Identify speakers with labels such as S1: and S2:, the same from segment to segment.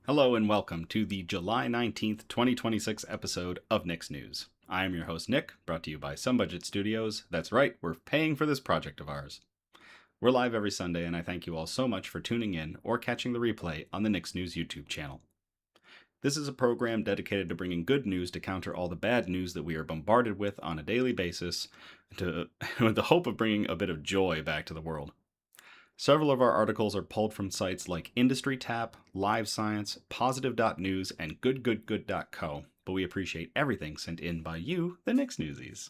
S1: Hello and welcome to the July 19th, 2026 episode of Nick's News. I am your host Nick, brought to you by Some Budget Studios. That's right, we're paying for this project of ours. We're live every Sunday and I thank you all so much for tuning in or catching the replay on the Nick's News YouTube channel. This is a program dedicated to bringing good news to counter all the bad news that we are bombarded with on a daily basis with the hope of bringing a bit of joy back to the world. Several of our articles are pulled from sites like Industry Tap, Live Science, Positive.news, and GoodGoodGood.co, but we appreciate everything sent in by you, the Nick's Newsies.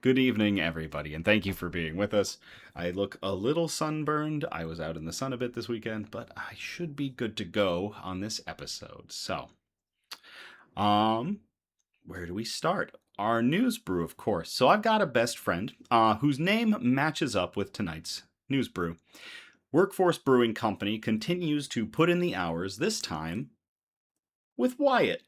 S1: Good evening, everybody, and thank you for being with us. I look a little sunburned. I was out in the sun a bit this weekend, but I should be good to go on this episode. So, where do we start? Our news brew, of course. So I've got a best friend whose name matches up with tonight's news brew. Werk Force Brewing Company continues to put in the hours, this time with Wyatt.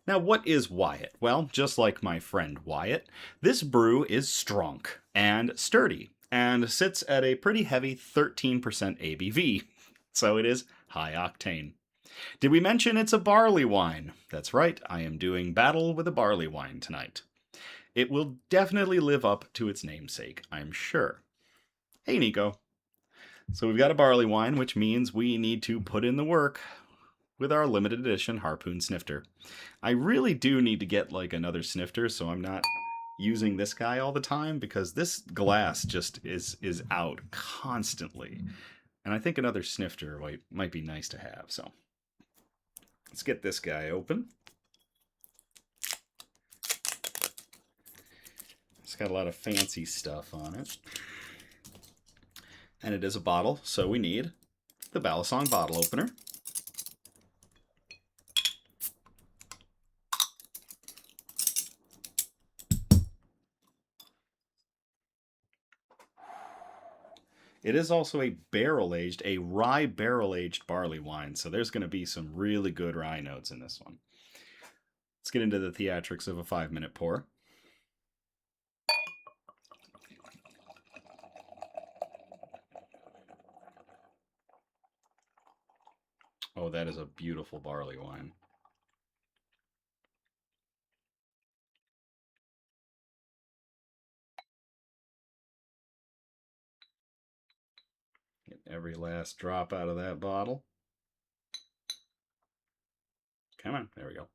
S1: Now, what is Wyatt? Well, just like my friend Wyatt, this brew is stronk and sturdy and sits at a pretty heavy 13% ABV, so it is high octane. Did we mention it's a barley wine? That's right, I am doing battle with a barley wine tonight. It will definitely live up to its namesake, I'm sure. Hey, Nico. So we've got a barley wine, which means we need to put in the work with our limited edition harpoon snifter. I really do need to get like another snifter so I'm not using this guy all the time because this glass just is out constantly. And I think another snifter might be nice to have. So let's get this guy open. It's got a lot of fancy stuff on it. And it is a bottle, so we need the Balisong bottle opener. It is also a barrel-aged, a rye barrel-aged barley wine, so there's going to be some really good rye notes in this one. Let's get into the theatrics of a 5-minute pour. Oh, that is a beautiful barley wine. Get every last drop out of that bottle. Come on, there we go.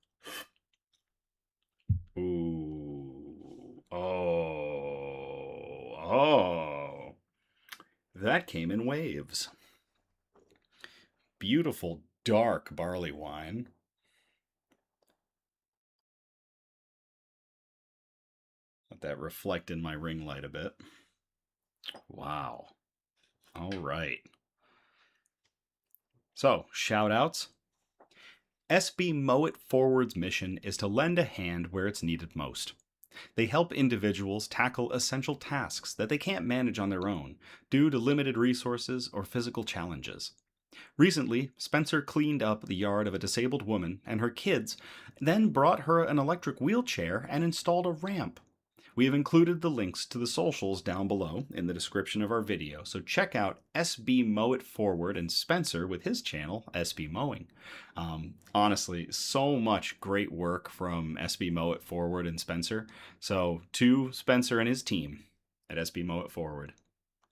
S1: Ooh. Oh. That came in waves. Beautiful dark barley wine. Let that reflect in my ring light a bit. Wow. All right. So, shout outs. SB Mow It Forward's mission is to lend a hand where it's needed most. They help individuals tackle essential tasks that they can't manage on their own due to limited resources or physical challenges. Recently, Spencer cleaned up the yard of a disabled woman and her kids, then brought her an electric wheelchair and installed a ramp. We have included the links to the socials down below in the description of our video, so check out SB Mow It Forward and Spencer with his channel, SB Mowing. Honestly, so much great work from SB Mow It Forward and Spencer. So to Spencer and his team at SB Mow It Forward,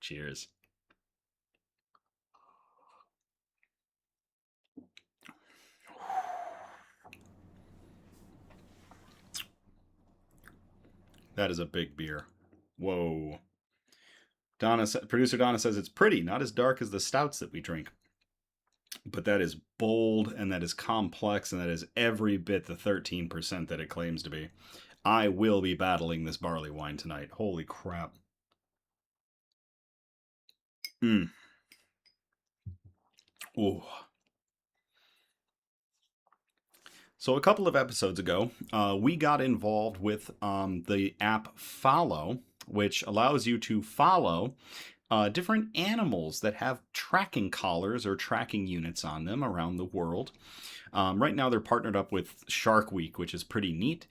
S1: cheers. That is a big beer. Whoa. Producer Donna says it's pretty, not as dark as the stouts that we drink. But that is bold, and that is complex, and that is every bit the 13% that it claims to be. I will be battling this barley wine tonight. Holy crap. Ooh. So a couple of episodes ago, we got involved with the app Fahlo, which allows you to follow different animals that have tracking collars or tracking units on them around the world. Right now they're partnered up with Shark Week, which is pretty neat,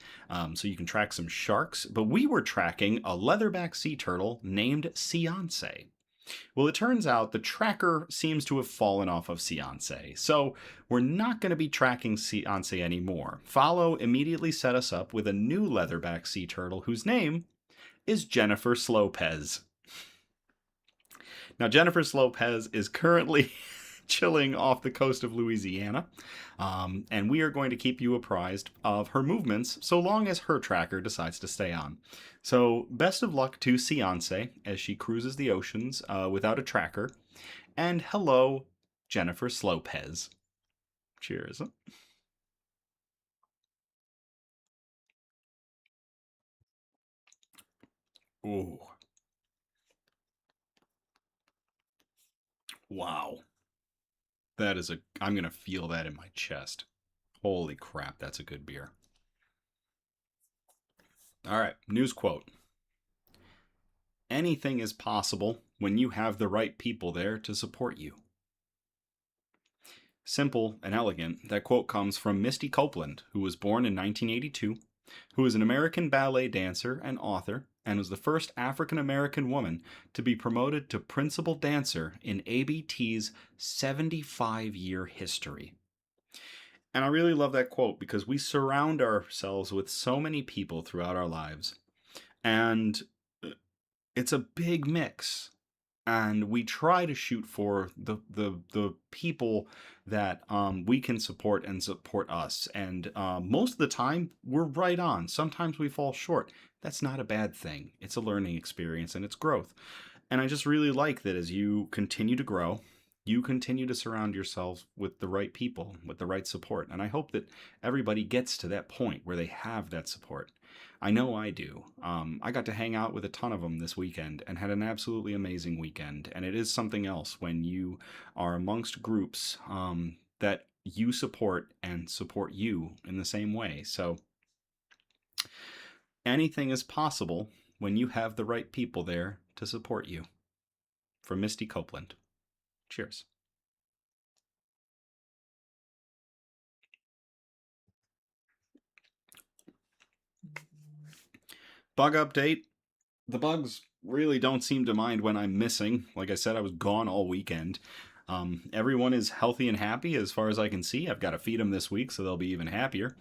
S1: so you can track some sharks. But we were tracking a leatherback sea turtle named Seayoncé. Well, it turns out the tracker seems to have fallen off of Seayoncé, so we're not going to be tracking Seayoncé anymore. Fahlo immediately set us up with a new leatherback sea turtle whose name is Jennifer Slowpez. Now, Jennifer Slowpez is currently chilling off the coast of Louisiana, and we are going to keep you apprised of her movements so long as her tracker decides to stay on. So, best of luck to Seancé as she cruises the oceans without a tracker, and hello, Jennifer Slowpez. Cheers. Ooh, wow. That is a. I'm going to feel that in my chest. Holy crap, that's a good beer. All right, news quote. Anything is possible when you have the right people there to support you. Simple and elegant, that quote comes from Misty Copeland, who was born in 1982, who is an American ballet dancer and author, and was the first African American woman to be promoted to principal dancer in ABT's 75-year history. And I really love that quote because we surround ourselves with so many people throughout our lives. And it's a big mix. And we try to shoot for the people that we can support and support us. And most of the time, we're right on. Sometimes we fall short. That's not a bad thing. It's a learning experience and it's growth. And I just really like that as you continue to grow, you continue to surround yourself with the right people, with the right support. And I hope that everybody gets to that point where they have that support. I know I do. I got to hang out with a ton of them this weekend and had an absolutely amazing weekend. And it is something else when you are amongst groups that you support and support you in the same way. So anything is possible when you have the right people there to support you. From Misty Copeland. Cheers. Bug update. The bugs really don't seem to mind when I'm missing. Like I said, I was gone all weekend. Everyone is healthy and happy as far as I can see. I've got to feed them this week, so they'll be even happier.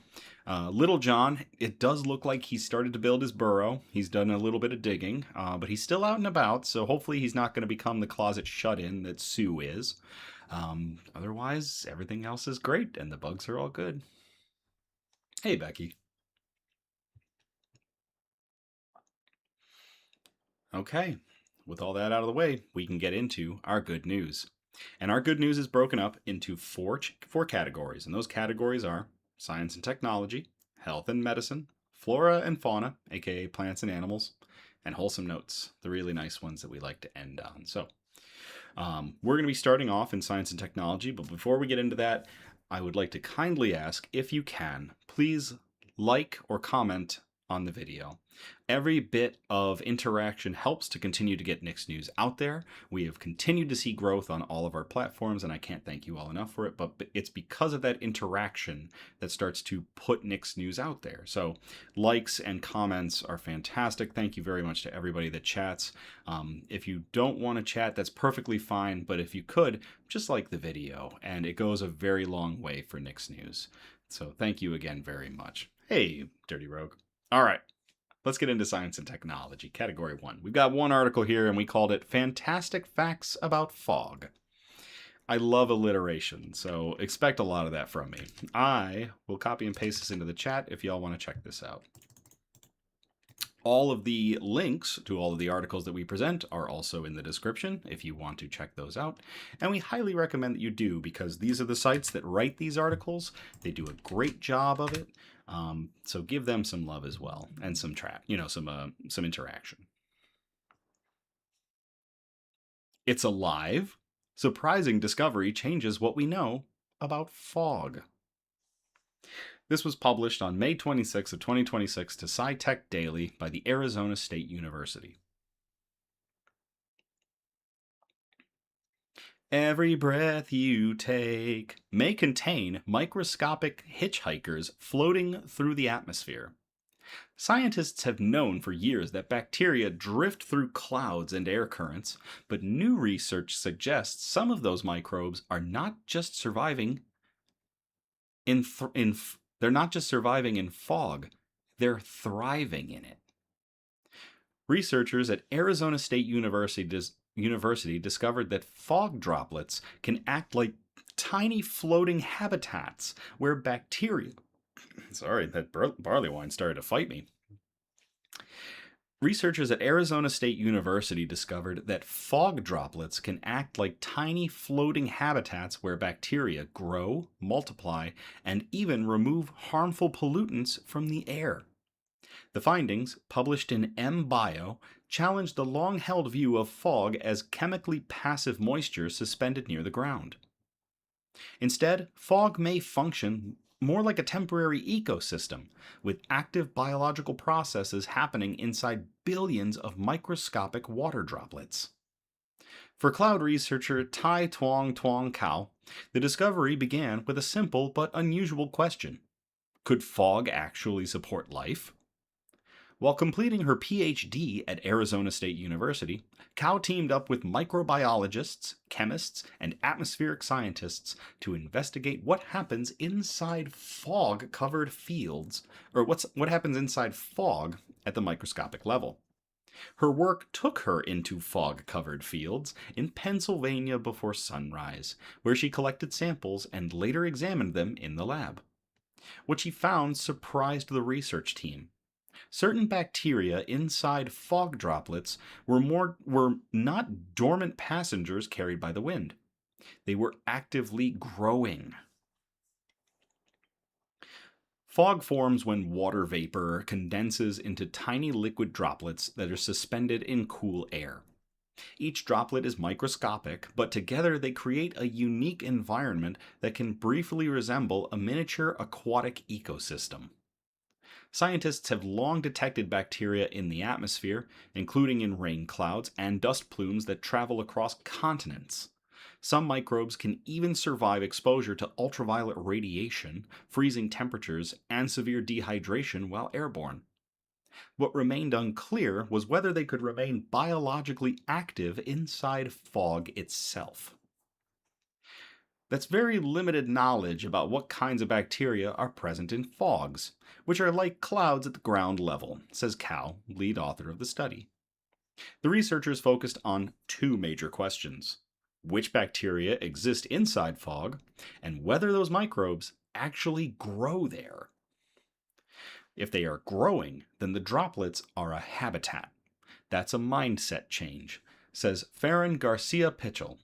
S1: Little John, it does look like he started to build his burrow. He's done a little bit of digging, but he's still out and about, so hopefully he's not going to become the closet shut-in that Sue is. Otherwise, everything else is great, and the bugs are all good. Hey, Becky. Okay, with all that out of the way, we can get into our good news. And our good news is broken up into four categories, and those categories are science and technology, health and medicine, flora and fauna, aka plants and animals, and wholesome notes, the really nice ones that we like to end on. So, we're going to be starting off in science and technology, but before we get into that, I would like to kindly ask if you can, please like or comment on the video. Every bit of interaction helps to continue to get Nick's news out there. We have continued to see growth on all of our platforms, and I can't thank you all enough for it, but it's because of that interaction that starts to put Nick's news out there. So likes and comments are fantastic. Thank you very much to everybody that chats. If you don't want to chat, that's perfectly fine, but if you could, just like the video, and it goes a very long way for Nick's news. So thank you again very much. Hey, Dirty Rogue. All right, let's get into science and technology. Category 1. We've got one article here, and we called it Fantastic Facts About Fog. I love alliteration, so expect a lot of that from me. I will copy and paste this into the chat if y'all want to check this out. All of the links to all of the articles that we present are also in the description if you want to check those out. And we highly recommend that you do because these are the sites that write these articles. They do a great job of it. So give them some love as well and some some interaction. It's alive. Surprising discovery changes what we know about fog. This was published on May 26 of 2026 to SciTech Daily by the Arizona State University. Every breath you take may contain microscopic hitchhikers floating through the atmosphere. Scientists have known for years that bacteria drift through clouds and air currents, but new research suggests some of those microbes are not just surviving they're not just surviving in fog, they're thriving in it. Researchers at Arizona State University discovered that fog droplets can act like tiny floating habitats where bacteria. Sorry, that barley wine started to fight me. Researchers at Arizona State University discovered that fog droplets can act like tiny floating habitats where bacteria grow, multiply, and even remove harmful pollutants from the air. The findings, published in MBio, challenged the long held view of fog as chemically passive moisture suspended near the ground. Instead, fog may function more like a temporary ecosystem, with active biological processes happening inside billions of microscopic water droplets. For cloud researcher Tai Tuong Tuong Cao, the discovery began with a simple but unusual question: could fog actually support life? While completing her PhD at Arizona State University, Cao teamed up with microbiologists, chemists, and atmospheric scientists to investigate what happens inside fog-covered fields, or what happens inside fog at the microscopic level. Her work took her into fog-covered fields in Pennsylvania before sunrise, where she collected samples and later examined them in the lab. What she found surprised the research team. Certain bacteria inside fog droplets were not dormant passengers carried by the wind. They were actively growing. Fog forms when water vapor condenses into tiny liquid droplets that are suspended in cool air. Each droplet is microscopic, but together they create a unique environment that can briefly resemble a miniature aquatic ecosystem. Scientists have long detected bacteria in the atmosphere, including in rain clouds and dust plumes that travel across continents. Some microbes can even survive exposure to ultraviolet radiation, freezing temperatures, and severe dehydration while airborne. What remained unclear was whether they could remain biologically active inside fog itself. That's very limited knowledge about what kinds of bacteria are present in fogs, which are like clouds at the ground level, says Cao, lead author of the study. The researchers focused on two major questions: which bacteria exist inside fog, and whether those microbes actually grow there. If they are growing, then the droplets are a habitat. That's a mindset change, says Farron Garcia Pitchell,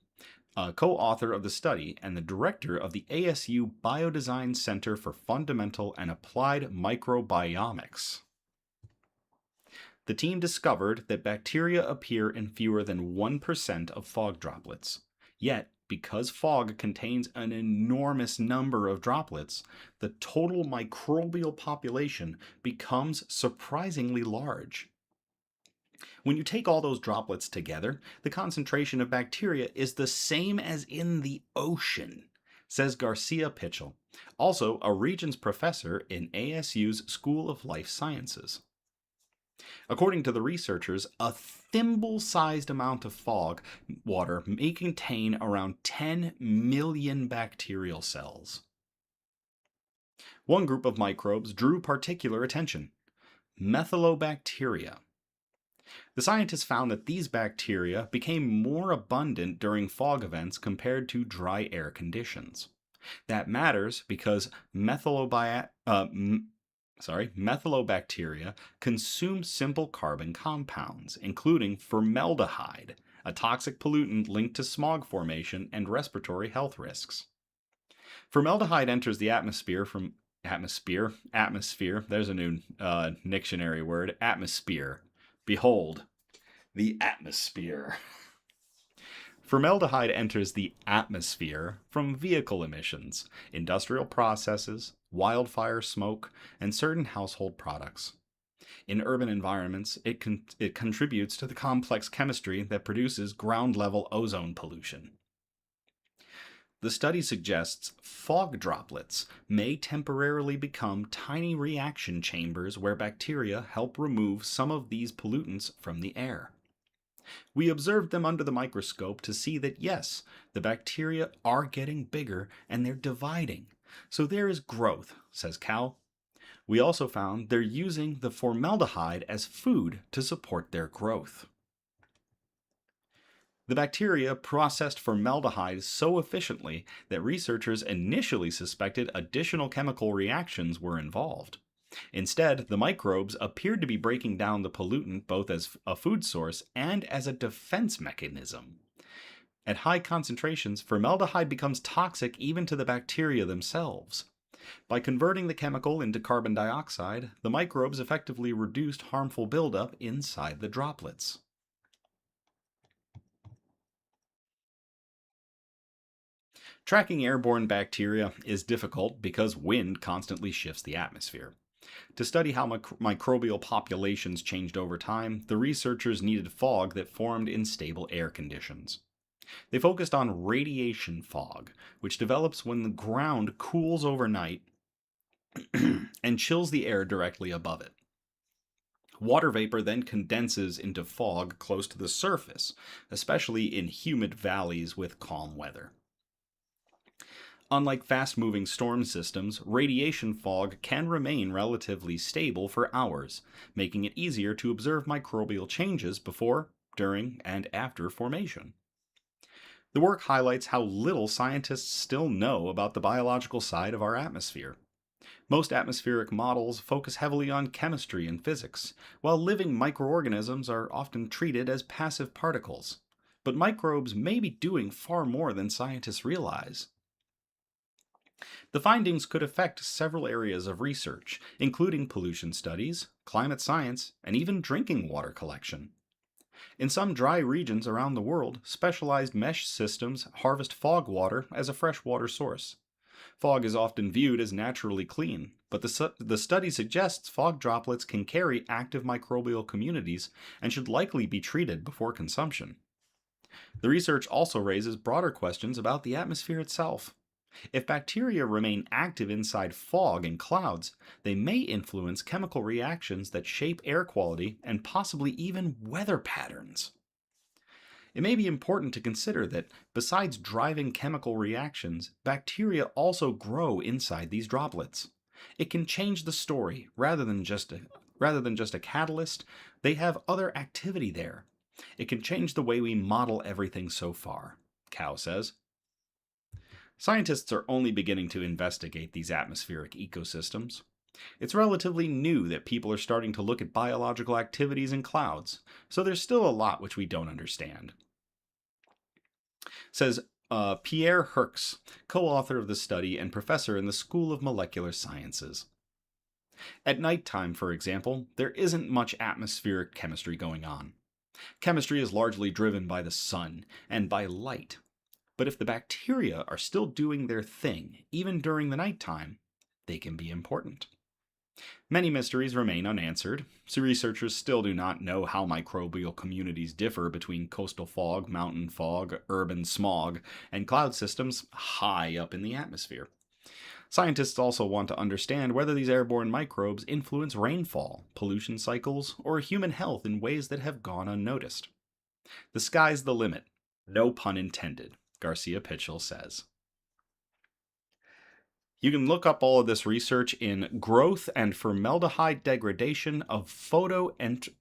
S1: a co-author of the study and the director of the ASU Biodesign Center for Fundamental and Applied Microbiomics. The team discovered that bacteria appear in fewer than 1% of fog droplets. Yet, because fog contains an enormous number of droplets, the total microbial population becomes surprisingly large. When you take all those droplets together, the concentration of bacteria is the same as in the ocean, says Garcia Pitchell, also a Regents professor in ASU's School of Life Sciences. According to the researchers, a thimble-sized amount of fog water may contain around 10 million bacterial cells. One group of microbes drew particular attention: methylobacteria. The scientists found that these bacteria became more abundant during fog events compared to dry air conditions. That matters because methylobacteria consume simple carbon compounds, including formaldehyde, a toxic pollutant linked to smog formation and respiratory health risks. Formaldehyde enters the atmosphere from atmosphere. There's a new dictionary word. Atmosphere. Behold, the atmosphere. Formaldehyde enters the atmosphere from vehicle emissions, industrial processes, wildfire smoke, and certain household products. In urban environments, it contributes to the complex chemistry that produces ground-level ozone pollution. The study suggests fog droplets may temporarily become tiny reaction chambers where bacteria help remove some of these pollutants from the air. We observed them under the microscope to see that yes, the bacteria are getting bigger and they're dividing. So there is growth, says Cal. We also found they're using the formaldehyde as food to support their growth. The bacteria processed formaldehyde so efficiently that researchers initially suspected additional chemical reactions were involved. Instead, the microbes appeared to be breaking down the pollutant both as a food source and as a defense mechanism. At high concentrations, formaldehyde becomes toxic even to the bacteria themselves. By converting the chemical into carbon dioxide, the microbes effectively reduced harmful buildup inside the droplets. Tracking airborne bacteria is difficult because wind constantly shifts the atmosphere. To study how microbial populations changed over time, the researchers needed fog that formed in stable air conditions. They focused on radiation fog, which develops when the ground cools overnight and chills the air directly above it. Water vapor then condenses into fog close to the surface, especially in humid valleys with calm weather. Unlike fast-moving storm systems, radiation fog can remain relatively stable for hours, making it easier to observe microbial changes before, during, and after formation. The work highlights how little scientists still know about the biological side of our atmosphere. Most atmospheric models focus heavily on chemistry and physics, while living microorganisms are often treated as passive particles. But microbes may be doing far more than scientists realize. The findings could affect several areas of research, including pollution studies, climate science, and even drinking water collection. In some dry regions around the world, specialized mesh systems harvest fog water as a freshwater source. Fog is often viewed as naturally clean, but the study suggests fog droplets can carry active microbial communities and should likely be treated before consumption. The research also raises broader questions about the atmosphere itself. If bacteria remain active inside fog and clouds, they may influence chemical reactions that shape air quality and possibly even weather patterns. It may be important to consider that, besides driving chemical reactions, bacteria also grow inside these droplets. It can change the story rather than just a catalyst. They have other activity there. It can change the way we model everything so far, Cow says. Scientists are only beginning to investigate these atmospheric ecosystems. It's relatively new that people are starting to look at biological activities in clouds, so there's still a lot which we don't understand. Says Pierre Herx, co-author of the study and professor in the School of Molecular Sciences. At nighttime, for example, there isn't much atmospheric chemistry going on. Chemistry is largely driven by the sun and by light. But if the bacteria are still doing their thing, even during the nighttime, they can be important. Many mysteries remain unanswered, so researchers still do not know how microbial communities differ between coastal fog, mountain fog, urban smog, and cloud systems high up in the atmosphere. Scientists also want to understand whether these airborne microbes influence rainfall, pollution cycles, or human health in ways that have gone unnoticed. The sky's the limit. No pun intended, Garcia Pitchell says. You can look up all of this research in Growth and Formaldehyde Degradation of Photoheterotrophic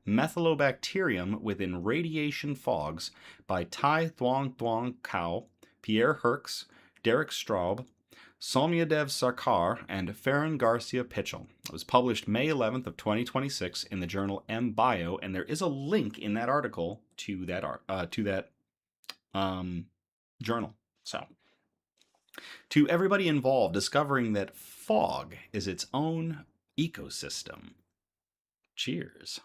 S1: Methylobacterium within Radiation Fogs by Tai Thuong Thuong Cao, Pierre Herx, Derek Straub, Soumyadev Sarkar, and Farron Garcia Pitchell. It was published May 11th of 2026 in the journal MBio, and there is a link in that article to that journal. So, to everybody involved, discovering that fog is its own ecosystem. Cheers.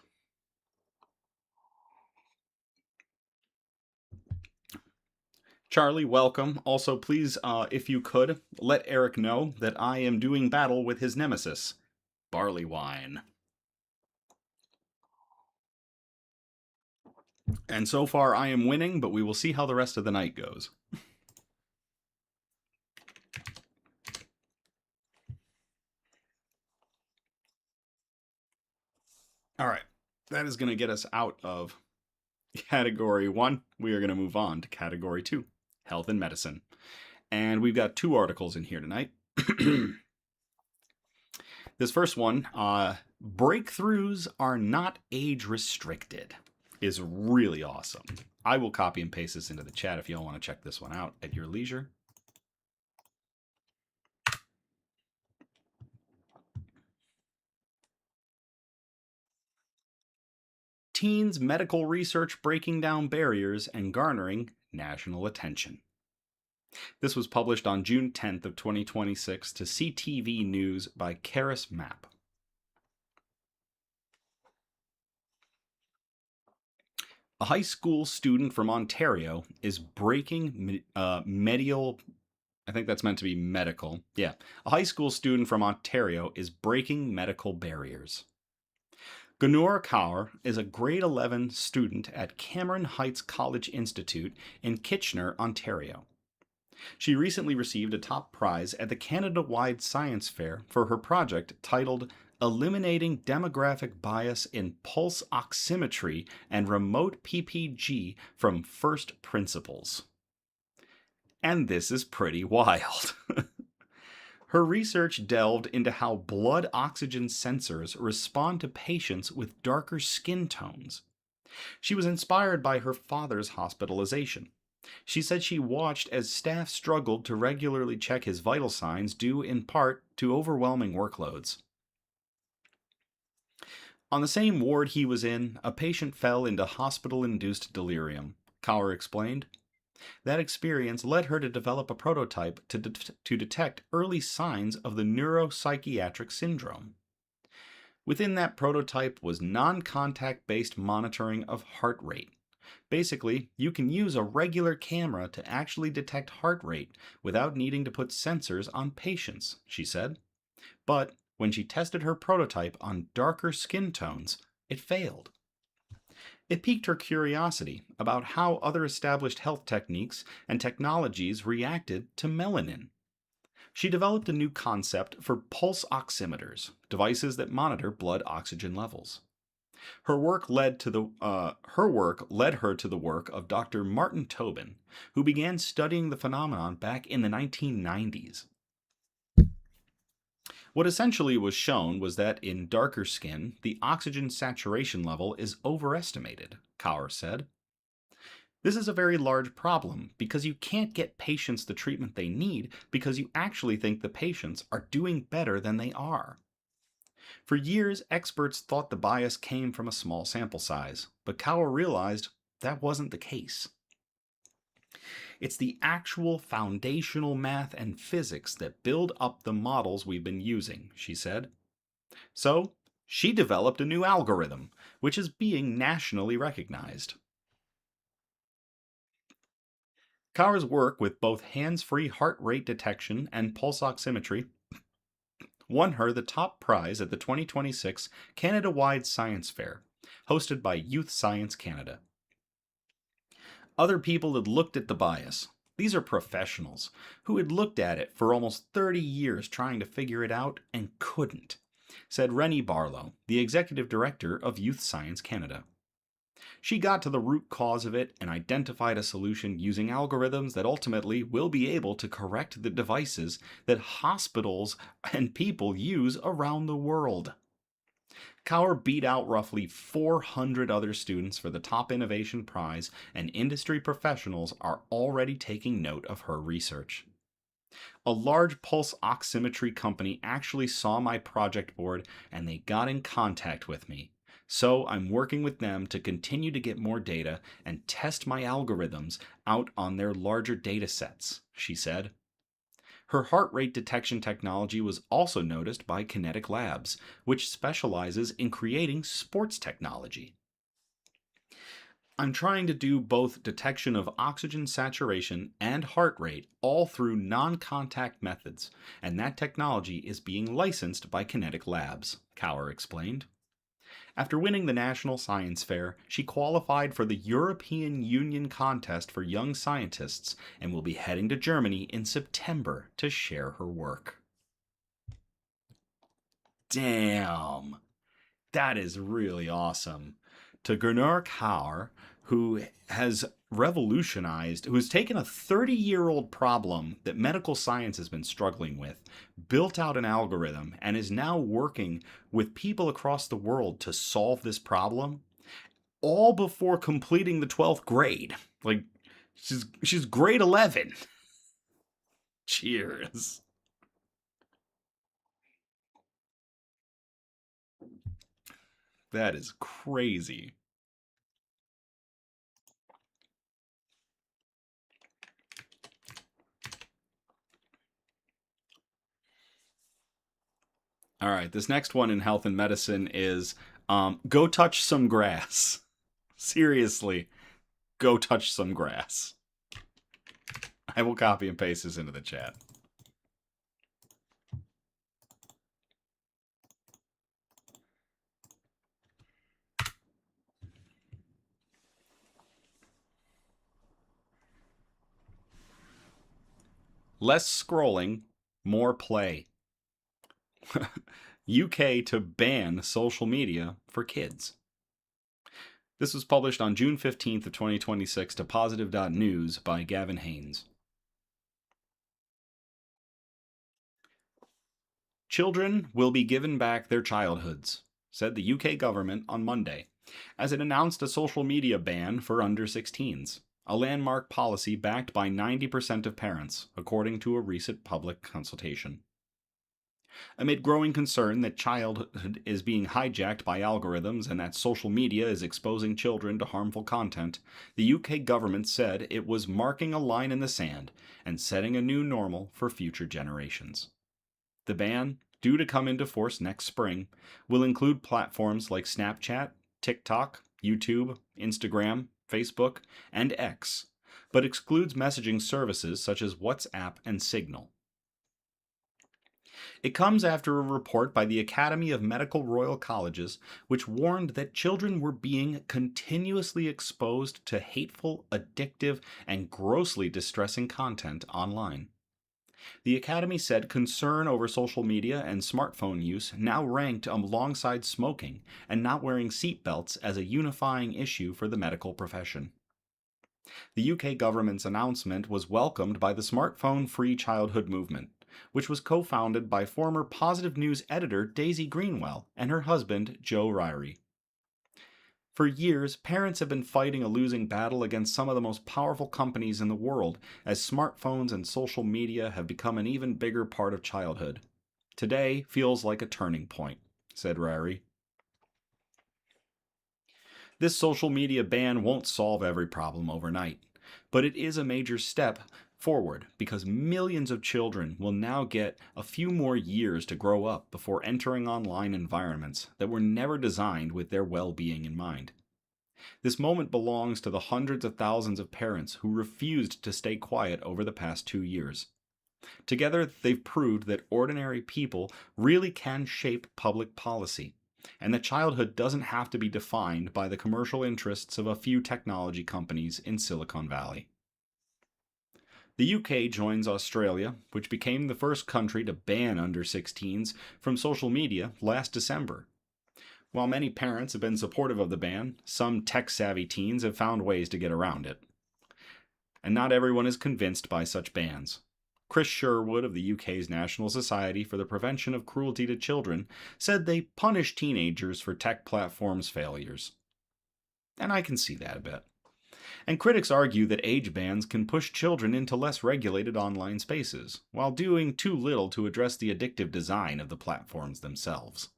S1: Charlie, welcome. Also, please, if you could, let Eric know that I am doing battle with his nemesis, Barleywine. And so far I am winning, but we will see how the rest of the night goes. All right, that is going to get us out of category 1. We are going to move on to category 2, health and medicine. And we've got 2 articles in here tonight. This first one, breakthroughs are not age restricted, is really awesome. I will copy and paste this into the chat if y'all want to check this one out at your leisure. Teens medical research breaking down barriers and garnering national attention. This was published on June 10th of 2026 to CTV News by Karis Mapp. A high school student from Ontario is breaking medical. I think that's meant to be medical. Yeah. A high school student from Ontario is breaking medical barriers. Gunur Kaur is a grade 11 student at Cameron Heights College Institute in Kitchener, Ontario. She recently received a top prize at the Canada-wide science fair for her project titled Eliminating Demographic Bias in Pulse Oximetry and Remote PPG from First Principles. And this is pretty wild. Her research delved into how blood oxygen sensors respond to patients with darker skin tones. She was inspired by her father's hospitalization. She said she watched as staff struggled to regularly check his vital signs due in part to overwhelming workloads. On the same ward he was in, a patient fell into hospital-induced delirium, Kaur explained. That experience led her to develop a prototype to detect early signs of the neuropsychiatric syndrome. Within that prototype was non-contact based monitoring of heart rate. Basically, you can use a regular camera to actually detect heart rate without needing to put sensors on patients, she said. But when she tested her prototype on darker skin tones, it failed. It piqued her curiosity about how other established health techniques and technologies reacted to melanin. She developed a new concept for pulse oximeters, devices that monitor blood oxygen levels. Her work led her to the work of Dr. Martin Tobin, who began studying the phenomenon back in the 1990s. What essentially was shown was that in darker skin, the oxygen saturation level is overestimated, Kaur said. This is a very large problem because you can't get patients the treatment they need because you actually think the patients are doing better than they are. For years, experts thought the bias came from a small sample size, but Kaur realized that wasn't the case. It's the actual foundational math and physics that build up the models we've been using, she said. So, she developed a new algorithm, which is being nationally recognized. Kaur's work with both hands-free heart rate detection and pulse oximetry won her the top prize at the 2026 Canada-wide Science Fair, hosted by Youth Science Canada. Other people had looked at the bias. These are professionals who had looked at it for almost 30 years trying to figure it out and couldn't, said Rennie Barlow, the executive director of Youth Science Canada. She got to the root cause of it and identified a solution using algorithms that ultimately will be able to correct the devices that hospitals and people use around the world. Kaur beat out roughly 400 other students for the top innovation prize, and industry professionals are already taking note of her research. A large pulse oximetry company actually saw my project board and they got in contact with me. So I'm working with them to continue to get more data and test my algorithms out on their larger data sets, she said. Her heart rate detection technology was also noticed by Kinetic Labs, which specializes in creating sports technology. I'm trying to do both detection of oxygen saturation and heart rate all through non-contact methods, and that technology is being licensed by Kinetic Labs, Kaur explained. After winning the National Science Fair, she qualified for the European Union Contest for Young Scientists and will be heading to Germany in September to share her work. Damn, that is really awesome. To Gernot Kaur, who has who has taken a 30-year-old problem that medical science has been struggling with, built out an algorithm, and is now working with people across the world to solve this problem, all before completing the 12th grade. Like, she's grade 11. Cheers. That is crazy. All right, this next one in health and medicine is go touch some grass. Seriously, go touch some grass. I will copy and paste this into the chat. Less scrolling, more play. UK to ban social media for kids. This was published on June 15th of 2026 to positive.news by Gavin Haynes. Children will be given back their childhoods, said the UK government on Monday, as it announced a social media ban for under 16s, a landmark policy backed by 90% of parents, according to a recent public consultation. Amid growing concern that childhood is being hijacked by algorithms and that social media is exposing children to harmful content, the UK government said it was marking a line in the sand and setting a new normal for future generations. The ban, due to come into force next spring, will include platforms like Snapchat, TikTok, YouTube, Instagram, Facebook, and X, but excludes messaging services such as WhatsApp and Signal. It comes after a report by the Academy of Medical Royal Colleges, which warned that children were being continuously exposed to hateful, addictive, and grossly distressing content online. The Academy said concern over social media and smartphone use now ranked alongside smoking and not wearing seatbelts as a unifying issue for the medical profession. The UK government's announcement was welcomed by the Smartphone Free Childhood movement, which was co-founded by former Positive News editor Daisy Greenwell and her husband Joe Ryrie. For years, parents have been fighting a losing battle against some of the most powerful companies in the world as smartphones and social media have become an even bigger part of childhood. Today feels like a turning point, said Ryrie. This social media ban won't solve every problem overnight, but it is a major step forward because millions of children will now get a few more years to grow up before entering online environments that were never designed with their well-being in mind. This moment belongs to the hundreds of thousands of parents who refused to stay quiet over the past 2 years. Together, they've proved that ordinary people really can shape public policy, and that childhood doesn't have to be defined by the commercial interests of a few technology companies in Silicon Valley. The UK joins Australia, which became the first country to ban under 16s from social media last December. While many parents have been supportive of the ban, some tech-savvy teens have found ways to get around it. And not everyone is convinced by such bans. Chris Sherwood of the UK's National Society for the Prevention of Cruelty to Children said they punish teenagers for tech platforms' failures. And I can see that a bit. And critics argue that age bans can push children into less regulated online spaces, while doing too little to address the addictive design of the platforms themselves.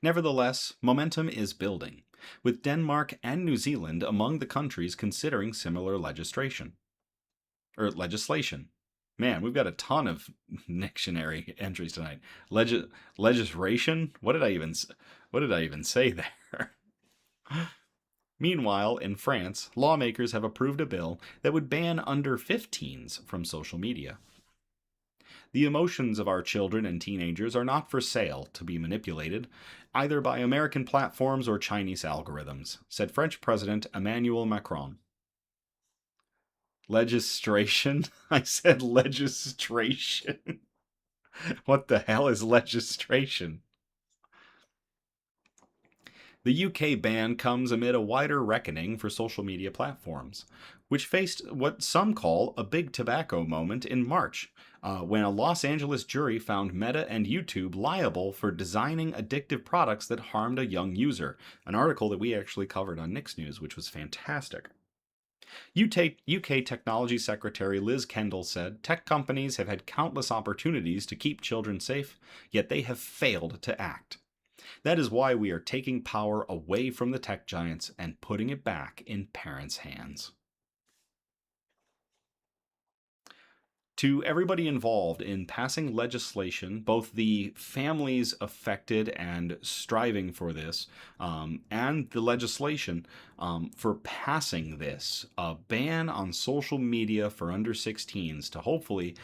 S1: Nevertheless, momentum is building, with Denmark and New Zealand among the countries considering similar legislation. Man, we've got a ton of dictionary entries tonight. Legislation? What did I even say there? Meanwhile, in France, lawmakers have approved a bill that would ban under 15s from social media. The emotions of our children and teenagers are not for sale to be manipulated, either by American platforms or Chinese algorithms, said French President Emmanuel Macron. Legislation? I said legislation. What the hell is legislation? The UK ban comes amid a wider reckoning for social media platforms, which faced what some call a big tobacco moment in March, when a Los Angeles jury found Meta and YouTube liable for designing addictive products that harmed a young user, an article that we actually covered on Nick's News, which was fantastic. UK Technology Secretary Liz Kendall said tech companies have had countless opportunities to keep children safe, yet they have failed to act. That is why we are taking power away from the tech giants and putting it back in parents' hands. To everybody involved in passing legislation, both the families affected and striving for this, and the legislation for passing this, a ban on social media for under 16s to hopefully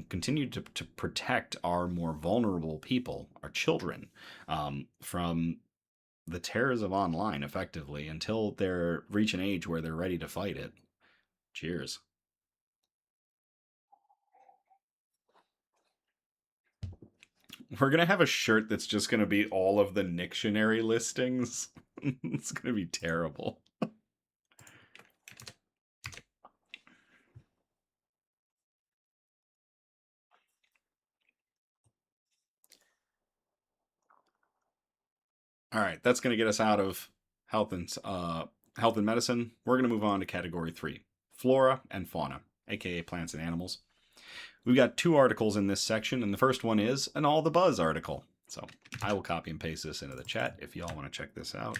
S1: continue to protect our more vulnerable people, our children, from the terrors of online effectively until they're reach an age where they're ready to fight it. Cheers. We're gonna have a shirt that's just gonna be all of the Nictionary listings. It's gonna be terrible. All right, that's gonna get us out of health and medicine. We're gonna move on to category 3, flora and fauna, aka plants and animals. We've got 2 articles in this section, and the first one is an All the Buzz article. So I will copy and paste this into the chat if y'all want to check this out.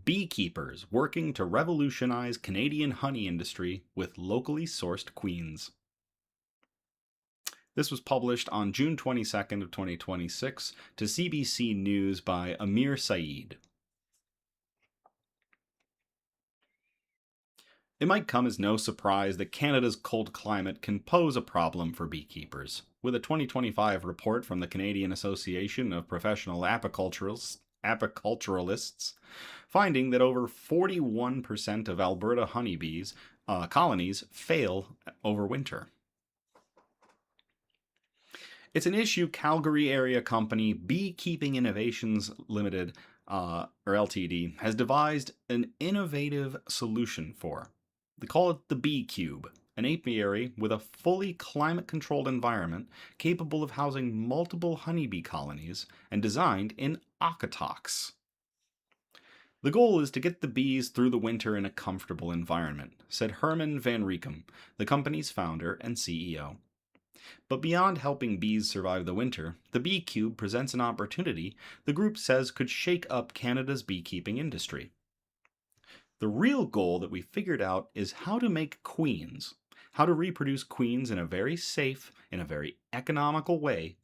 S1: Beekeepers working to revolutionize Canadian honey industry with locally sourced queens. This was published on June 22nd of 2026 to CBC News by Amir Saeed. It might come as no surprise that Canada's cold climate can pose a problem for beekeepers, with a 2025 report from the Canadian Association of Professional Apiculturalists finding that over 41% of Alberta honeybees colonies fail over winter. It's an issue Calgary area company Beekeeping Innovations Limited, or LTD, has devised an innovative solution for. They call it the Bee Cube, an apiary with a fully climate-controlled environment capable of housing multiple honeybee colonies and designed in Okotoks. The goal is to get the bees through the winter in a comfortable environment, said Herman van Riekem, the company's founder and CEO. But beyond helping bees survive the winter, the Bee Cube presents an opportunity the group says could shake up Canada's beekeeping industry. The real goal that we figured out is how to make queens, how to reproduce queens in a very safe, in a very economical way,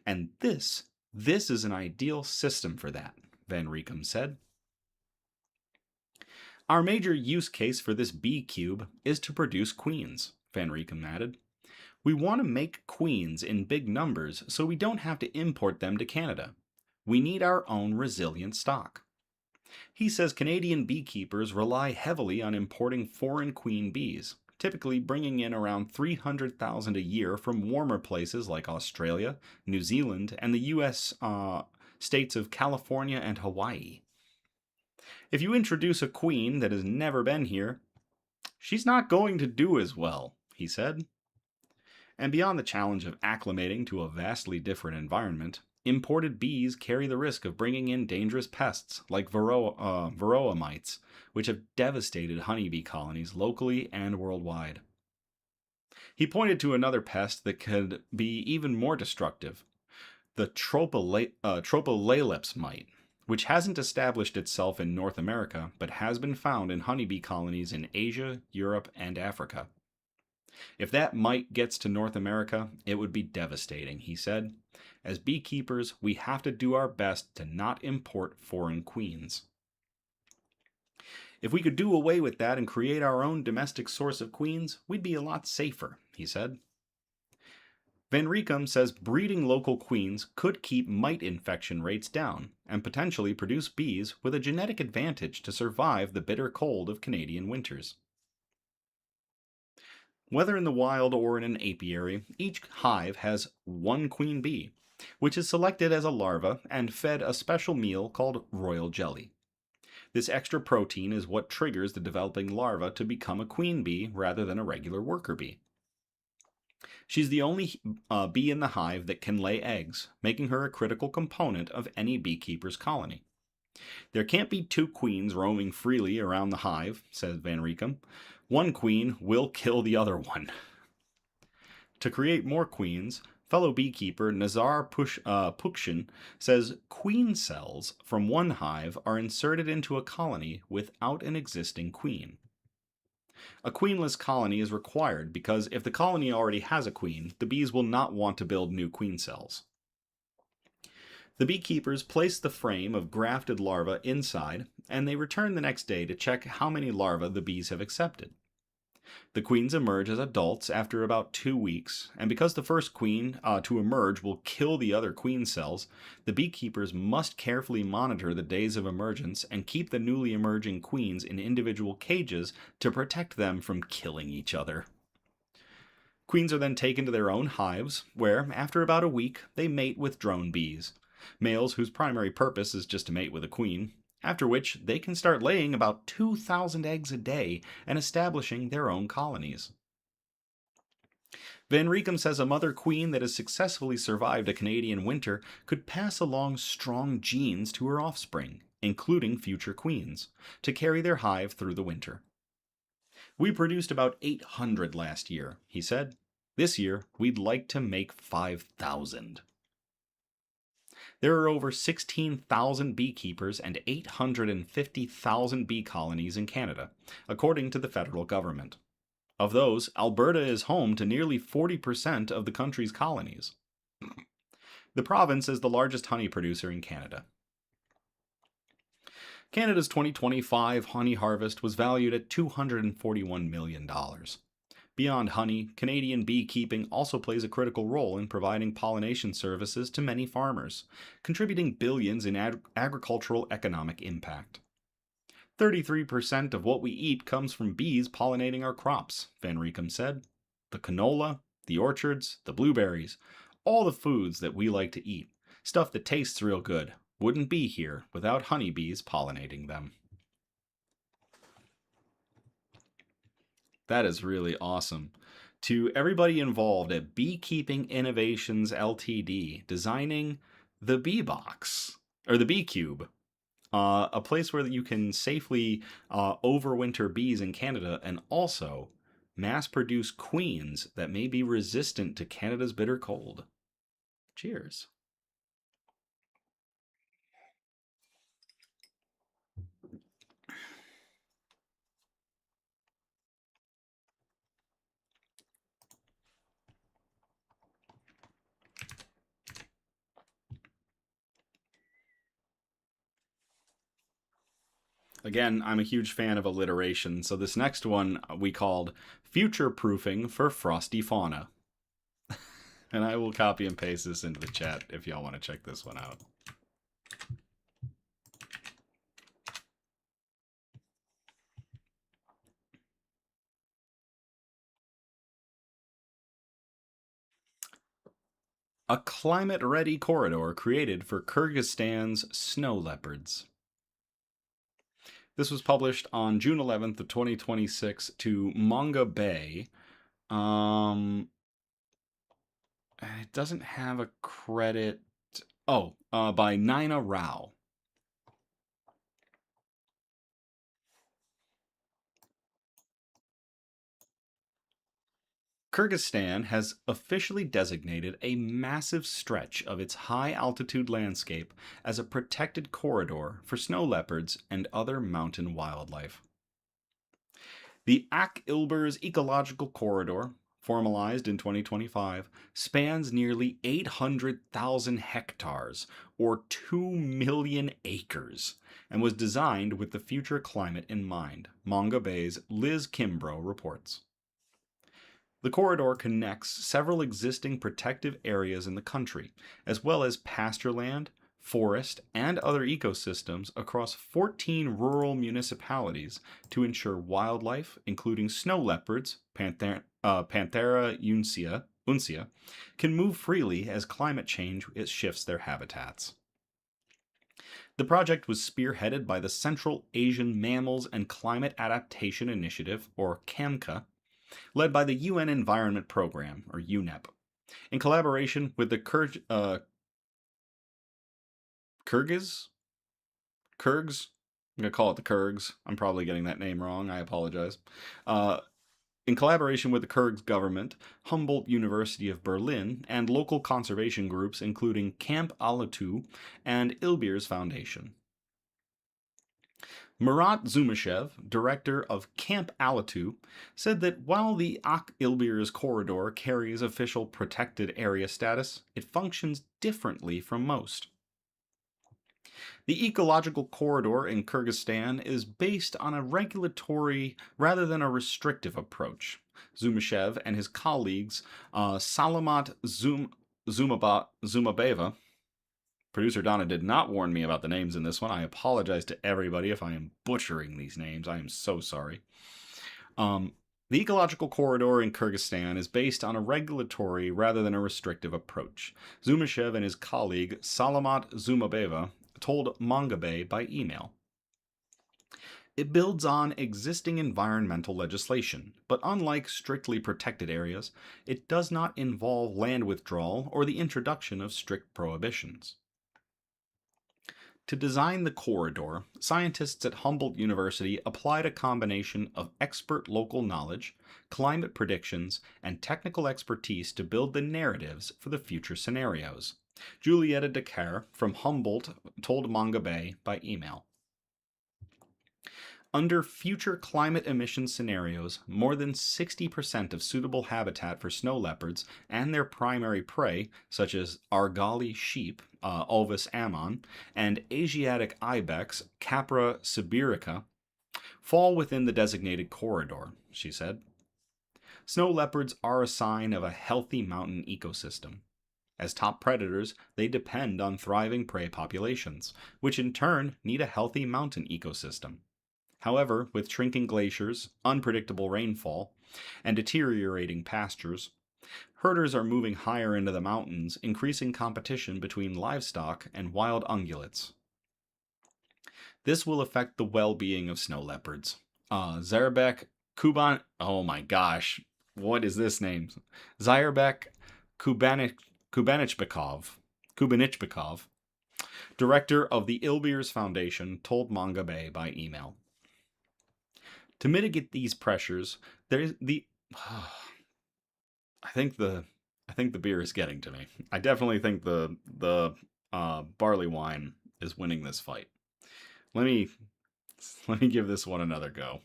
S1: and this is an ideal system for that, Van Riekem said. Our major use case for this Bee Cube is to produce queens, Van Riekem added. We want to make queens in big numbers so we don't have to import them to Canada. We need our own resilient stock. He says Canadian beekeepers rely heavily on importing foreign queen bees, typically bringing in around 300,000 a year from warmer places like Australia, New Zealand, and the US states of California and Hawaii. If you introduce a queen that has never been here, she's not going to do as well, he said. And beyond the challenge of acclimating to a vastly different environment, imported bees carry the risk of bringing in dangerous pests like varroa mites, which have devastated honeybee colonies locally and worldwide. He pointed to another pest that could be even more destructive, the Tropolaleps mite, which hasn't established itself in North America but has been found in honeybee colonies in Asia, Europe, and Africa. If that mite gets to North America, it would be devastating, he said. As beekeepers, we have to do our best to not import foreign queens. If we could do away with that and create our own domestic source of queens, we'd be a lot safer, he said. Van Riekum says breeding local queens could keep mite infection rates down and potentially produce bees with a genetic advantage to survive the bitter cold of Canadian winters. Whether in the wild or in an apiary, each hive has one queen bee, which is selected as a larva and fed a special meal called royal jelly. This extra protein is what triggers the developing larva to become a queen bee rather than a regular worker bee. She's the only bee in the hive that can lay eggs, making her a critical component of any beekeeper's colony. There can't be two queens roaming freely around the hive, says Van Riekum. One queen will kill the other one. To create more queens, fellow beekeeper Nazar Pukshin says queen cells from one hive are inserted into a colony without an existing queen. A queenless colony is required because if the colony already has a queen, the bees will not want to build new queen cells. The beekeepers place the frame of grafted larvae inside, and they return the next day to check how many larvae the bees have accepted. The queens emerge as adults after about 2 weeks, and because the first queen to emerge will kill the other queen cells, the beekeepers must carefully monitor the days of emergence and keep the newly emerging queens in individual cages to protect them from killing each other. Queens are then taken to their own hives, where, after about a week, they mate with drone bees, males whose primary purpose is just to mate with a queen, after which they can start laying about 2,000 eggs a day and establishing their own colonies. Van Riekum says a mother queen that has successfully survived a Canadian winter could pass along strong genes to her offspring, including future queens, to carry their hive through the winter. We produced about 800 last year, he said. This year, we'd like to make 5,000. There are over 16,000 beekeepers and 850,000 bee colonies in Canada, according to the federal government. Of those, Alberta is home to nearly 40% of the country's colonies. The province is the largest honey producer in Canada. Canada's 2025 honey harvest was valued at $241 million. Beyond honey, Canadian beekeeping also plays a critical role in providing pollination services to many farmers, contributing billions in agricultural economic impact. 33% of what we eat comes from bees pollinating our crops, Van Riekum said. The canola, the orchards, the blueberries, all the foods that we like to eat, stuff that tastes real good, wouldn't be here without honeybees pollinating them. That is really awesome. To everybody involved at Beekeeping Innovations Ltd, designing the Bee Box, or the Bee Cube, a place where you can safely overwinter bees in Canada and also mass-produce queens that may be resistant to Canada's bitter cold. Cheers. Again, I'm a huge fan of alliteration, so this next one we called Future Proofing for Frosty Fauna. And I will copy and paste this into the chat if y'all want to check this one out. A climate-ready corridor created for Kyrgyzstan's snow leopards. This was published on June 11th of 2026 to Manga Bay. It doesn't have a credit. Oh, by Nina Rao. Kyrgyzstan has officially designated a massive stretch of its high-altitude landscape as a protected corridor for snow leopards and other mountain wildlife. The Ak-Ilbers Ecological Corridor, formalized in 2025, spans nearly 800,000 hectares, or 2 million acres, and was designed with the future climate in mind, Manga Bay's Liz Kimbrough reports. The corridor connects several existing protective areas in the country, as well as pasture land, forest, and other ecosystems across 14 rural municipalities to ensure wildlife, including snow leopards, Panthera uncia, can move freely as climate change shifts their habitats. The project was spearheaded by the Central Asian Mammals and Climate Adaptation Initiative, or CAMCA, led by the UN Environment Program, or UNEP, in collaboration with the Kyrgyz? Kyrgyz? I'm going to call it the Kyrgyz. I'm probably getting that name wrong. I apologize. In collaboration with the Kyrgyz government, Humboldt University of Berlin, and local conservation groups including Camp Alatu and Ilbir's Foundation. Murat Zumashev, director of Camp Alatu, said that while the Ilbir's corridor carries official protected area status, it functions differently from most. The ecological corridor in Kyrgyzstan is based on a regulatory rather than a restrictive approach. Zumashev and his colleagues, Salamat Zumabeva, producer Donna did not warn me about the names in this one. I apologize to everybody if I am butchering these names. I am so sorry. The ecological corridor in Kyrgyzstan is based on a regulatory rather than a restrictive approach. Zumashev and his colleague Salamat Zumabeva told Manga Bay by email. It builds on existing environmental legislation, but unlike strictly protected areas, it does not involve land withdrawal or the introduction of strict prohibitions. To design the corridor, scientists at Humboldt University applied a combination of expert local knowledge, climate predictions, and technical expertise to build the narratives for the future scenarios. Julieta Decker from Humboldt told Manga Bay by email. Under future climate emission scenarios, more than 60% of suitable habitat for snow leopards and their primary prey, such as Argali sheep, Ulvis ammon, and Asiatic ibex, Capra sibirica, fall within the designated corridor, she said. Snow leopards are a sign of a healthy mountain ecosystem. As top predators, they depend on thriving prey populations, which in turn need a healthy mountain ecosystem. However, with shrinking glaciers, unpredictable rainfall, and deteriorating pastures, herders are moving higher into the mountains, increasing competition between livestock and wild ungulates. This will affect the well-being of snow leopards. Zerbek Kuban... Oh my gosh, what is this name? Zerbek Kubanichbekov, director of the Ilbir's Foundation, told Manga Bay by email. To mitigate these pressures, there is the. I think the beer is getting to me. I definitely think the Barleywine is winning this fight. Let me give this one another go.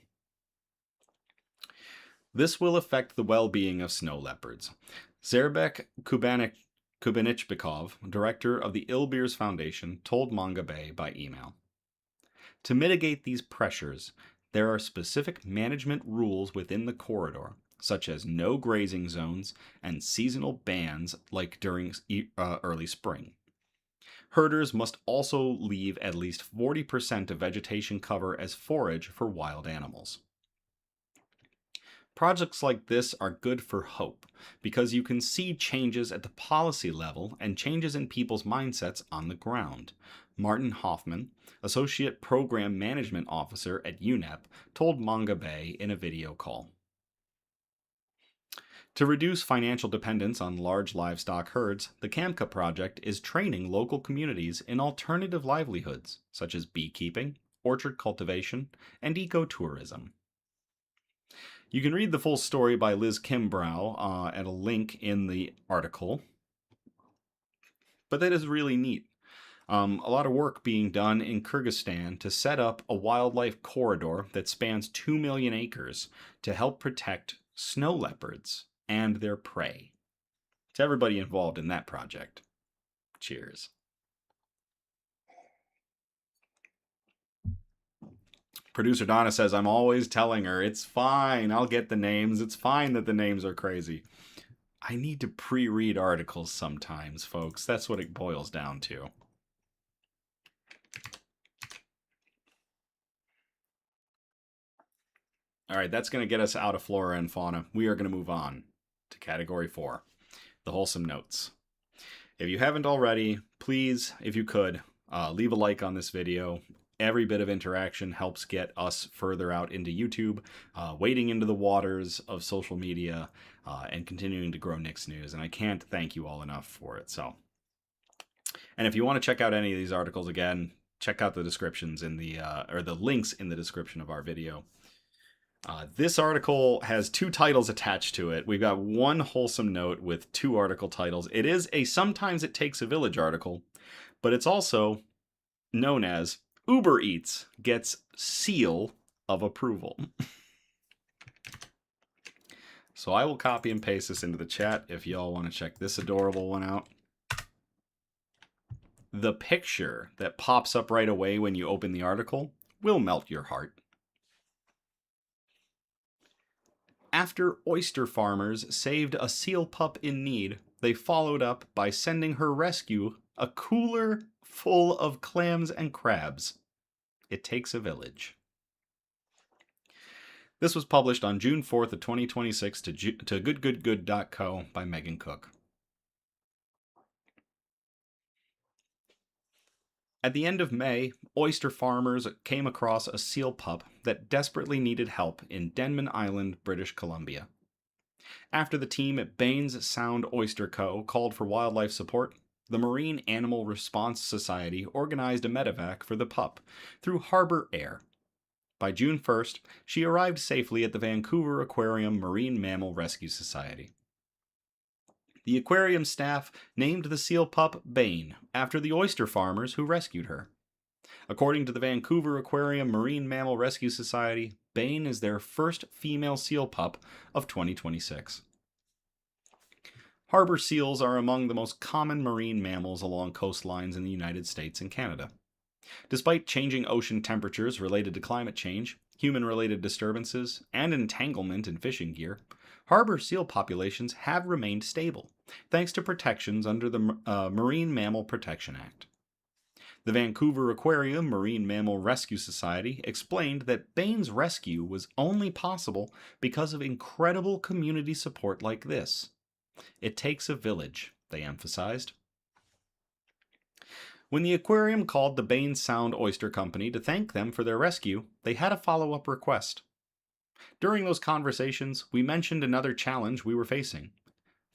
S1: This will affect the well-being of snow leopards. Zerbek Kubanichbekov, director of the Ilbir's Foundation, told Manga Bay by email. To mitigate these pressures, there are specific management rules within the corridor, such as no grazing zones and seasonal bans like during early spring. Herders must also leave at least 40% of vegetation cover as forage for wild animals. Projects like this are good for hope, because you can see changes at the policy level and changes in people's mindsets on the ground. Martin Hoffman, Associate Program Management Officer at UNEP, told Manga Bay in a video call. To reduce financial dependence on large livestock herds, the CAMCA project is training local communities in alternative livelihoods, such as beekeeping, orchard cultivation, and ecotourism. You can read the full story by Liz Kimbrough at a link in the article. But that is really neat. A lot of work being done in Kyrgyzstan to set up a wildlife corridor that spans 2 million acres to help protect snow leopards and their prey. To everybody involved in that project, cheers. Producer Donna says, I'm always telling her, it's fine, I'll get the names. It's fine that the names are crazy. I need to pre-read articles sometimes, folks. That's what it boils down to. All right, that's going to get us out of flora and fauna. We are going to move on to category 4, the wholesome notes. If you haven't already, please, if you could, leave a like on this video. Every bit of interaction helps get us further out into YouTube, wading into the waters of social media, and continuing to grow Nick's News. And I can't thank you all enough for it. And if you want to check out any of these articles again, check out the descriptions in the links in the description of our video. This article has 2 titles attached to it. We've got one wholesome note with 2 article titles. It is a Sometimes It Takes a Village article, but it's also known as Uber Eats Gets Seal of Approval. So I will copy and paste this into the chat if y'all want to check this adorable one out. The picture that pops up right away when you open the article will melt your heart. After oyster farmers saved a seal pup in need, they followed up by sending her rescue a cooler full of clams and crabs. It takes a village. This was published on June 4th of 2026 to goodgoodgood.co by Megan Cook. At the end of May, oyster farmers came across a seal pup that desperately needed help in Denman Island, British Columbia. After the team at Baines Sound Oyster Co. called for wildlife support, the Marine Animal Response Society organized a medevac for the pup through Harbor Air. By June 1st, she arrived safely at the Vancouver Aquarium Marine Mammal Rescue Society. The aquarium staff named the seal pup Bane after the oyster farmers who rescued her. According to the Vancouver Aquarium Marine Mammal Rescue Society, Bane is their first female seal pup of 2026. Harbor seals are among the most common marine mammals along coastlines in the United States and Canada. Despite changing ocean temperatures related to climate change, human-related disturbances, and entanglement in fishing gear, harbor seal populations have remained stable, thanks to protections under the Marine Mammal Protection Act. The Vancouver Aquarium Marine Mammal Rescue Society explained that Bane's rescue was only possible because of incredible community support like this. It takes a village, they emphasized. When the aquarium called the Baines Sound Oyster Company to thank them for their rescue, they had a follow-up request. During those conversations, we mentioned another challenge we were facing: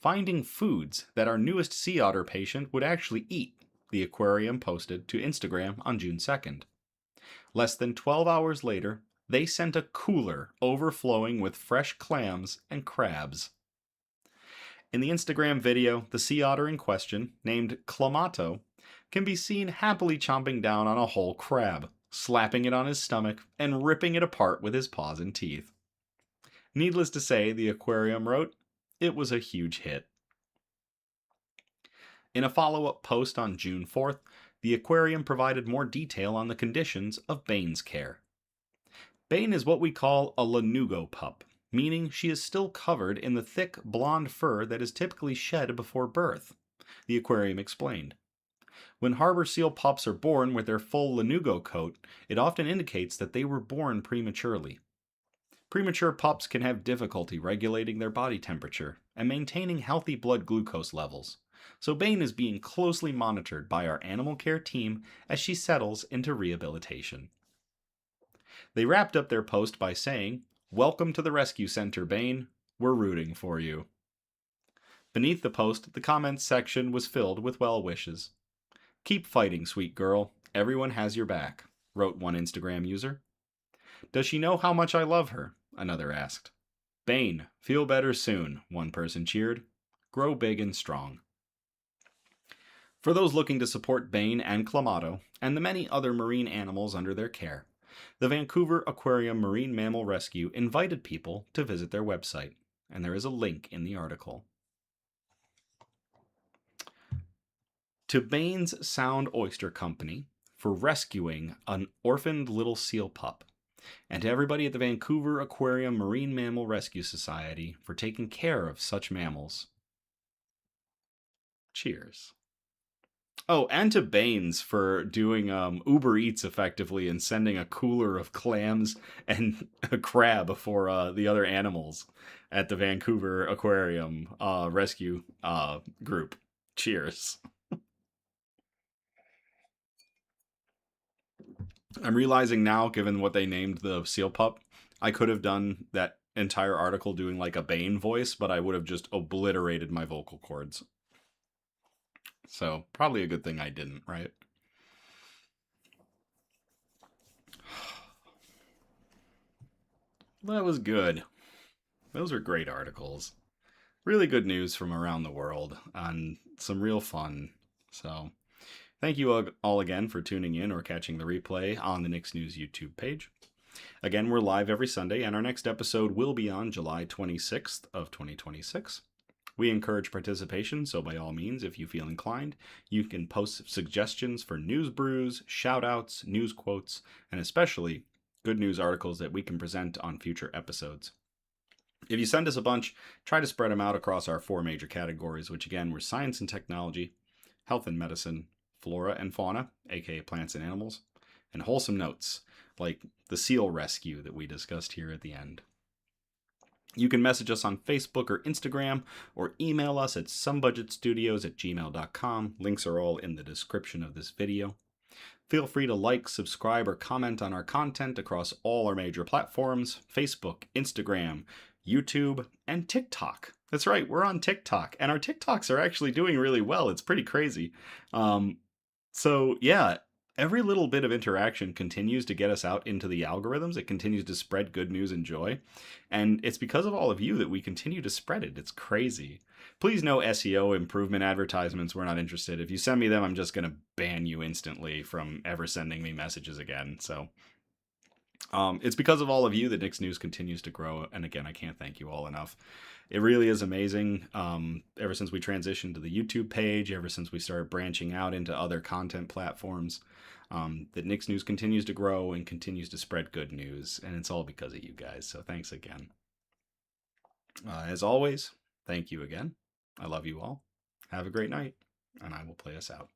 S1: finding foods that our newest sea otter patient would actually eat, the aquarium posted to Instagram on June 2nd. Less than 12 hours later, they sent a cooler overflowing with fresh clams and crabs. In the Instagram video, the sea otter in question, named Clamato, can be seen happily chomping down on a whole crab, slapping it on his stomach, and ripping it apart with his paws and teeth. Needless to say, the aquarium wrote, it was a huge hit. In a follow-up post on June 4th, the aquarium provided more detail on the conditions of Bane's care. Bane is what we call a lanugo pup, meaning she is still covered in the thick blonde fur that is typically shed before birth, the aquarium explained. When harbor seal pups are born with their full lanugo coat, it often indicates that they were born prematurely. Premature pups can have difficulty regulating their body temperature and maintaining healthy blood glucose levels, so Bane is being closely monitored by our animal care team as she settles into rehabilitation. They wrapped up their post by saying, "Welcome to the rescue center, Bane. We're rooting for you." Beneath the post, the comments section was filled with well wishes. "Keep fighting, sweet girl. Everyone has your back," wrote one Instagram user. "Does she know how much I love her?" another asked. "Bane, feel better soon," one person cheered. "Grow big and strong." For those looking to support Bane and Clamato, and the many other marine animals under their care, the Vancouver Aquarium Marine Mammal Rescue invited people to visit their website, and there is a link in the article. To Bain's Sound Oyster Company for rescuing an orphaned little seal pup, and to everybody at the Vancouver Aquarium Marine Mammal Rescue Society for taking care of such mammals. Cheers. Oh, and to Baines for doing Uber Eats effectively and sending a cooler of clams and a crab for the other animals at the Vancouver Aquarium rescue group. Cheers. I'm realizing now, given what they named the seal pup, I could have done that entire article doing like a Bane voice, but I would have just obliterated my vocal cords. So, probably a good thing I didn't, right? That was good. Those are great articles. Really good news from around the world and some real fun. So, thank you all again for tuning in or catching the replay on the Nick's News YouTube page. Again, we're live every Sunday, and our next episode will be on July 26th of 2026. We encourage participation, so by all means, if you feel inclined, you can post suggestions for news brews, shout-outs, news quotes, and especially good news articles that we can present on future episodes. If you send us a bunch, try to spread them out across our 4 major categories, which again were science and technology, health and medicine, flora and fauna, aka plants and animals, and wholesome notes, like the seal rescue that we discussed here at the end. You can message us on Facebook or Instagram, or email us at somebudgetstudios@gmail.com. Links are all in the description of this video. Feel free to like, subscribe, or comment on our content across all our major platforms: Facebook, Instagram, YouTube, and TikTok. That's right, we're on TikTok, and our TikToks are actually doing really well. It's pretty crazy. So yeah, every little bit of interaction continues to get us out into the algorithms. It continues to spread good news and joy. And it's because of all of you that we continue to spread it. It's crazy. Please no SEO improvement advertisements. We're not interested. If you send me them, I'm just going to ban you instantly from ever sending me messages again. So it's because of all of you that Nick's News continues to grow. And again, I can't thank you all enough. It really is amazing. Ever since we transitioned to the YouTube page, ever since we started branching out into other content platforms, that Nick's News continues to grow and continues to spread good news. And it's all because of you guys. So thanks again. As always, thank you again. I love you all. Have a great night. And I will play us out.